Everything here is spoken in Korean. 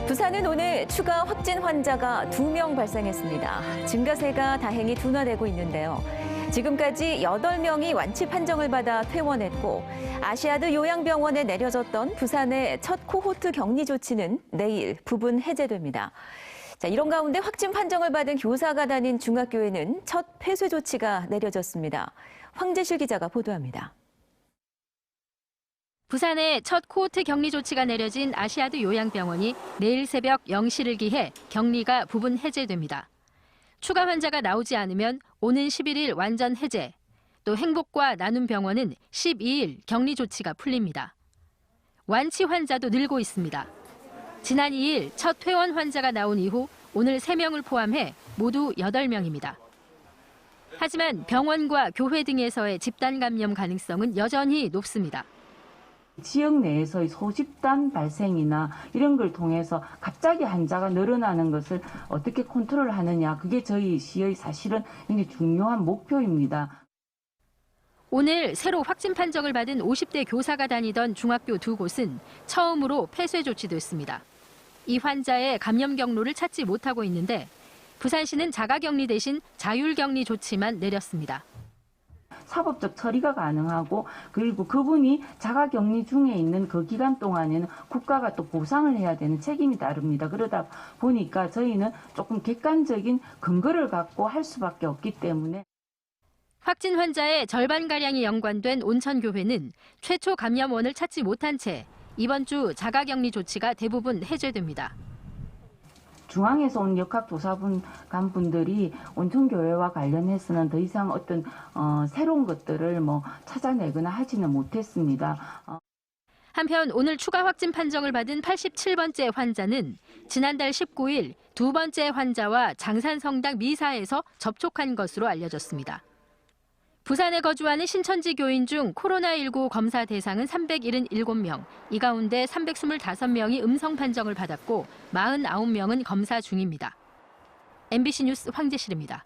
부산은 오늘 추가 확진 환자가 2명 발생했습니다. 증가세가 다행히 둔화되고 있는데요. 지금까지 8명이 완치 판정을 받아 퇴원했고 아시아드 요양병원에 내려졌던 부산의 첫 코호트 격리 조치는 내일 부분 해제됩니다. 이런 가운데 확진 판정을 받은 교사가 다닌 중학교에는 첫 폐쇄 조치가 내려졌습니다. 황재실 기자가 보도합니다. 부산에 첫 코호트 격리 조치가 내려진 아시아드 요양병원이 내일 새벽 0시를 기해 격리가 부분 해제됩니다. 추가 환자가 나오지 않으면 오는 11일 완전 해제, 또 행복과 나눔병원은 12일 격리 조치가 풀립니다. 완치 환자도 늘고 있습니다. 지난 2일 첫 퇴원 환자가 나온 이후 오늘 3명을 포함해 모두 8명입니다. 하지만 병원과 교회 등에서의 집단 감염 가능성은 여전히 높습니다. 지역 내에서의 소집단 발생이나 이런 걸 통해서 갑자기 환자가 늘어나는 것을 어떻게 컨트롤하느냐, 그게 저희 시의 사실은 굉장히 중요한 목표입니다. 오늘 새로 확진 판정을 받은 50대 교사가 다니던 중학교 2곳은 처음으로 폐쇄 조치됐습니다. 이 환자의 감염 경로를 찾지 못하고 있는데 부산시는 자가격리 대신 자율격리 조치만 내렸습니다. 사법적 처리가 가능하고 그리고 그분이 자가격리 중에 있는 그 기간 동안에는 국가가 또 보상을 해야 되는 책임이 따릅니다. 그러다 보니까 저희는 조금 객관적인 근거를 갖고 할 수밖에 없기 때문에. 확진 환자의 절반가량이 연관된 온천교회는 최초 감염원을 찾지 못한 채 이번 주 자가격리 조치가 대부분 해제됩니다. 중앙에서 온 역학조사분 간분들이 온천교회와 관련해서는 더 이상 어떤 새로운 것들을 찾아내거나 하지는 못했습니다. 한편 오늘 추가 확진 판정을 받은 87번째 환자는 지난달 19일 2번째 환자와 장산성당 미사에서 접촉한 것으로 알려졌습니다. 부산에 거주하는 신천지 교인 중 코로나19 검사 대상은 377명, 이 가운데 325명이 음성 판정을 받았고 49명은 검사 중입니다. MBC 뉴스 황재실입니다.